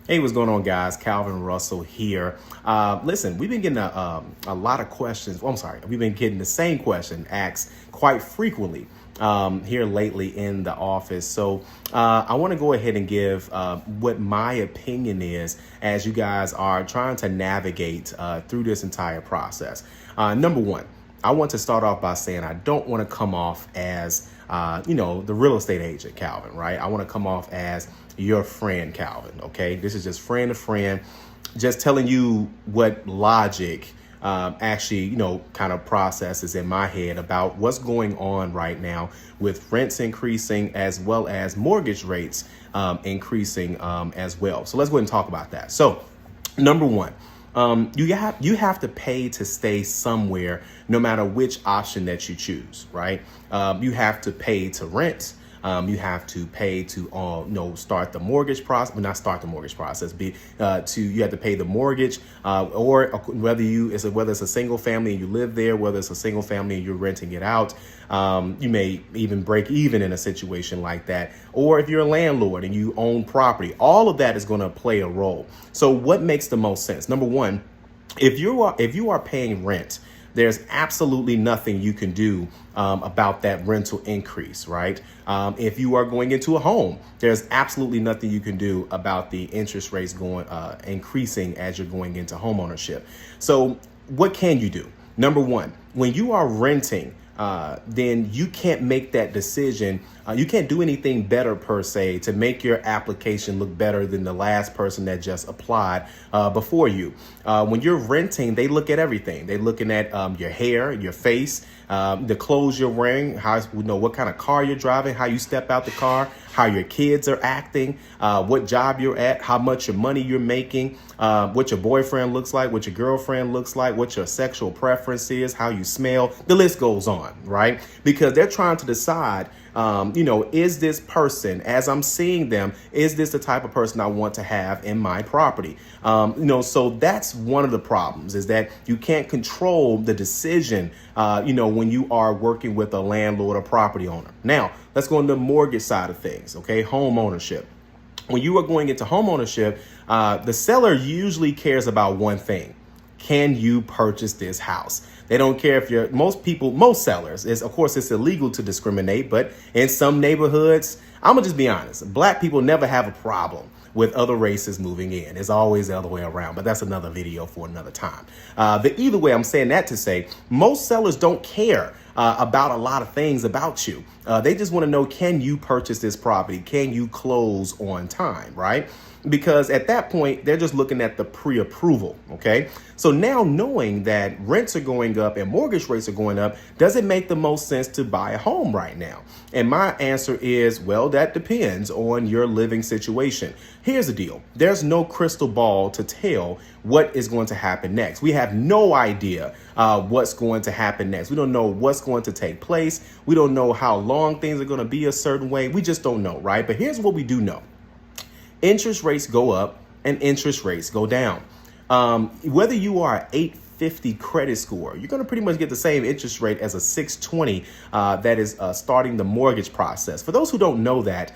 Hey, what's going on, guys? Calvin Russell here. Listen, we've been getting a lot of questions. Well, I'm sorry, we've been getting the same question asked quite frequently here lately in the office. So I want to go ahead and give what my opinion is as you guys are trying to navigate through this entire process. Number one, I want to start off by saying I don't want to come off as, the real estate agent, Calvin, right? I want to come off as your friend, Calvin. Okay. This is just friend to friend, just telling you what logic actually, kind of processes in my head about what's going on right now with rents increasing as well as mortgage rates increasing as well. So let's go ahead and talk about that. So number one, you have to pay to stay somewhere, no matter which option that you choose, right? You have to pay to rent. You have to pay to start the mortgage process, but not start the mortgage process. You have to pay the mortgage, or whether it's a single family and you live there, whether it's a single family and you're renting it out. You may even break even in a situation like that. Or if you're a landlord and you own property, all of that is going to play a role. So what makes the most sense? Number one, if you are paying rent, there's absolutely nothing you can do about that rental increase, right? If you are going into a home, there's absolutely nothing you can do about the interest rates increasing as you're going into home ownership. So what can you do? Number one, when you are renting, then you can't make that decision. You can't do anything better per se to make your application look better than the last person that just applied before you. When you're renting, they look at everything. They're looking at your hair, your face, the clothes you're wearing, what kind of car you're driving, how you step out the car, how your kids are acting, what job you're at, how much your money you're making, what your boyfriend looks like, what your girlfriend looks like, what your sexual preference is, how you smell. The list goes on, right? Because they're trying to decide, is this person, as I'm seeing them, is this the type of person I want to have in my property? So that's one of the problems, is that you can't control the decision, when you are working with a landlord or property owner. Now, let's go on the mortgage side of things. Okay. Home ownership. When you are going into home ownership, the seller usually cares about one thing. Can you purchase this house? They don't care if most sellers of course, it's illegal to discriminate, but in some neighborhoods, I'm gonna just be honest, black people never have a problem with other races moving in. It's always the other way around, but that's another video for another time. But either way, I'm saying that to say most sellers don't care about a lot of things about you. They just want to know, can you purchase this property? Can you close on time, right? Because at that point, they're just looking at the pre-approval. Okay. So now knowing that rents are going up and mortgage rates are going up, does it make the most sense to buy a home right now? And my answer is, well, that depends on your living situation. Here's the deal. There's no crystal ball to tell what is going to happen next. We have no idea what's going to happen next. We don't know what's going to take place. We don't know how long things are going to be a certain way. We just don't know, right? But here's what we do know. Interest rates go up and interest rates go down. Whether you are an 850 credit score, you're going to pretty much get the same interest rate as a 620 that is starting the mortgage process. For those who don't know that,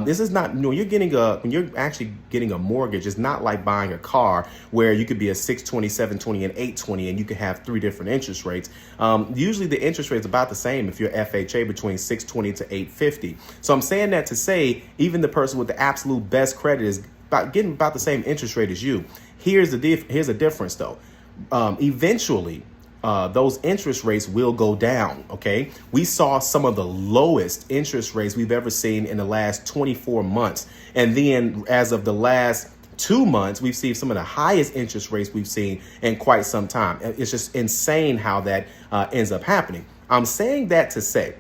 this is not, when you're actually getting a mortgage, it's not like buying a car where you could be a 620, 720, and 820, and you can have three different interest rates. Usually the interest rate is about the same if you're FHA, between 620 to 850. So I'm saying that to say even the person with the absolute best credit is getting about the same interest rate as you. Here's a difference though. Eventually, those interest rates will go down. Okay. We saw some of the lowest interest rates we've ever seen in the last 24 months. And then as of the last 2 months, we've seen some of the highest interest rates we've seen in quite some time. It's just insane how that ends up happening. I'm saying that to say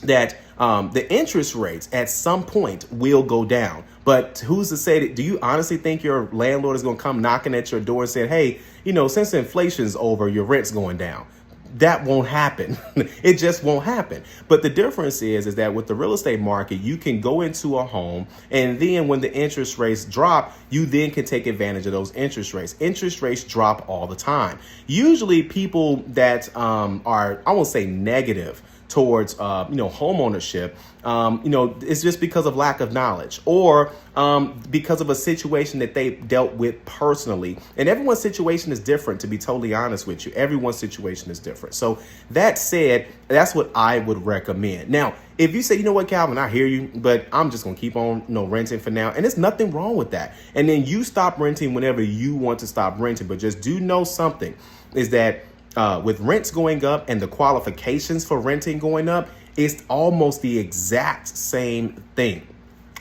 that the interest rates at some point will go down. But who's to say that? Do you honestly think your landlord is going to come knocking at your door and say, hey, since inflation's over, your rent's going down? That won't happen. It just won't happen. But the difference is that with the real estate market, you can go into a home, and then when the interest rates drop, you then can take advantage of those interest rates. Interest rates drop all the time. Usually people that are, I won't say negative towards, home ownership, it's just because of lack of knowledge or because of a situation that they dealt with personally. And everyone's situation is different, to be totally honest with you. Everyone's situation is different. So that said, that's what I would recommend. Now, if you say, you know what, Calvin, I hear you, but I'm just going to keep on, renting for now. And there's nothing wrong with that. And then you stop renting whenever you want to stop renting. But just do know something is that with rents going up and the qualifications for renting going up, it's almost the exact same thing.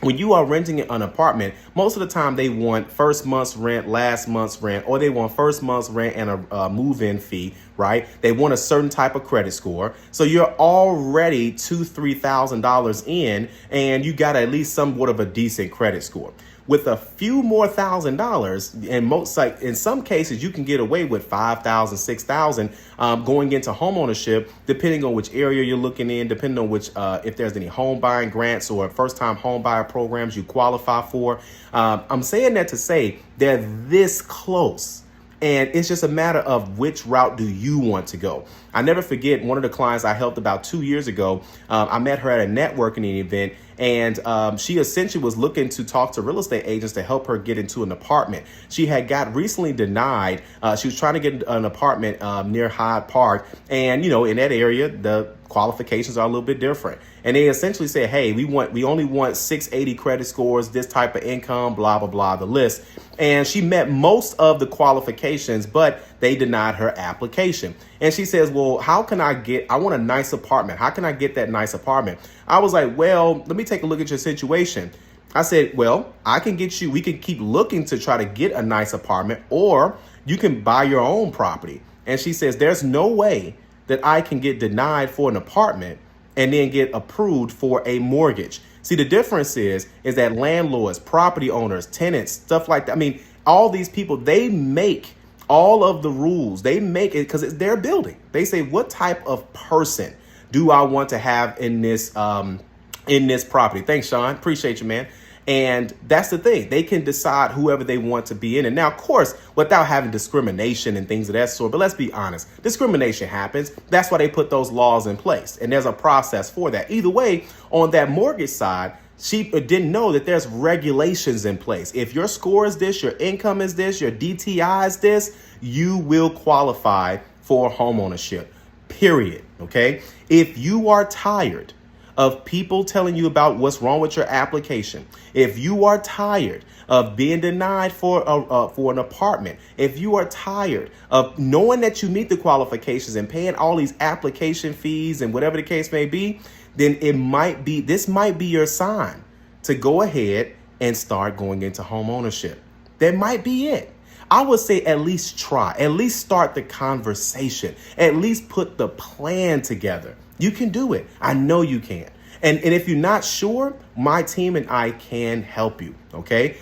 When you are renting an apartment, most of the time they want first month's rent, last month's rent, or they want first month's rent and a move-in fee, right? They want a certain type of credit score. So you're already $2,000-$3,000 in, and you got at least somewhat of a decent credit score. With a few more $1,000, and in some cases, you can get away with $5,000, $6,000 going into homeownership, depending on which area you're looking in, depending on which if there's any home buying grants or first-time home buyer programs you qualify for. I'm saying that to say they're this close. And it's just a matter of which route do you want to go. I never forget one of the clients I helped about 2 years ago. I met her at a networking event, and she essentially was looking to talk to real estate agents to help her get into an apartment. She had got recently denied. She was trying to get an apartment near Hyde Park. And, in that area, the qualifications are a little bit different. And they essentially said, hey, we only want 680 credit scores, this type of income, blah, blah, blah, the list. And she met most of the qualifications, but they denied her application. And she says, well, I want a nice apartment. How can I get that nice apartment? I was like, well, let me take a look at your situation. I said, well, we can keep looking to try to get a nice apartment, or you can buy your own property. And she says, there's no way that I can get denied for an apartment and then get approved for a mortgage. See, the difference is that landlords, property owners, tenants, stuff like that. I mean, all these people, they make all of the rules. They make it because it's their building. They say, what type of person do I want to have in this property? Thanks, Sean. Appreciate you, man. And that's the thing. They can decide whoever they want to be in. And now, of course, without having discrimination and things of that sort. But let's be honest, discrimination happens. That's why they put those laws in place. And there's a process for that. Either way, on that mortgage side, she didn't know that there's regulations in place. If your score is this, your income is this, your DTI is this, you will qualify for homeownership, period. OK, if you are tired of people telling you about what's wrong with your application, if you are tired of being denied for an apartment, if you are tired of knowing that you meet the qualifications and paying all these application fees and whatever the case may be, then this might be your sign to go ahead and start going into home ownership. That might be it. I would say at least try, at least start the conversation, at least put the plan together. You can do it. I know you can. And if you're not sure, my team and I can help you. OK,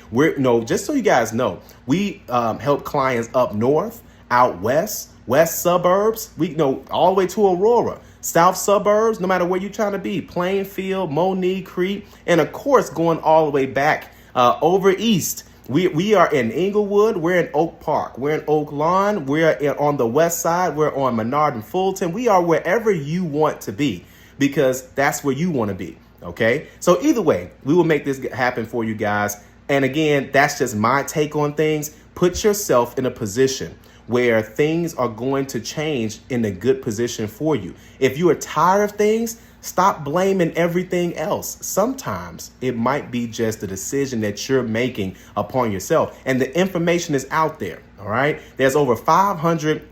just so you guys know, we help clients up north, out west suburbs. We know all the way to Aurora, south suburbs, no matter where you're trying to be, Plainfield, Monee, Crete, and of course, going all the way back over east. We are in Inglewood. We're in Oak Park. We're in Oak Lawn. We're on the west side. We're on Menard and Fulton. We are wherever you want to be, because that's where you want to be. OK, so either way, we will make this happen for you guys. And again, that's just my take on things. Put yourself in a position where things are going to change in a good position for you. If you are tired of things, stop blaming everything else. Sometimes it might be just a decision that you're making upon yourself, and the information is out there. All right. There's over 550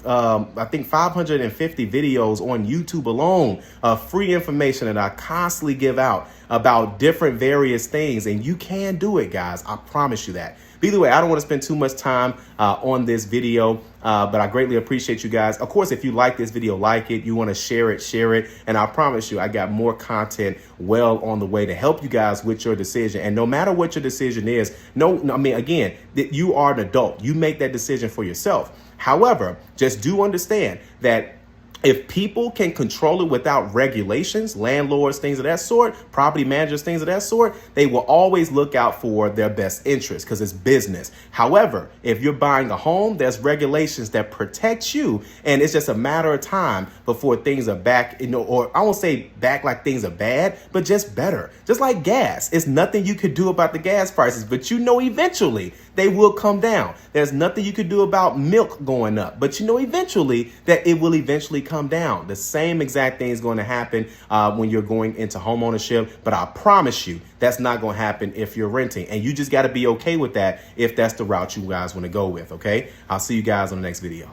videos on YouTube alone of free information that I constantly give out about different various things. And you can do it, guys. I promise you that. But either way, I don't want to spend too much time on this video, but I greatly appreciate you guys. Of course, if you like this video, like it, you want to share it. And I promise you, I got more content well on the way to help you guys with your decision. And no matter what your decision is, again, that you are an adult. You make that decision for yourself. However, just do understand that If people can control it without regulations, landlords, things of that sort, property managers, things of that sort, they will always look out for their best interest because it's business. However, if you're buying a home, there's regulations that protect you. And it's just a matter of time before things are back, or I won't say back like things are bad, but just better. Just like gas. It's nothing you could do about the gas prices, but eventually they will come down. There's nothing you could do about milk going up, but eventually that it will eventually come down. The same exact thing is going to happen when you're going into home ownership, but I promise you that's not going to happen if you're renting, and you just got to be okay with that if that's the route you guys want to go with. Okay, I'll see you guys on the next video.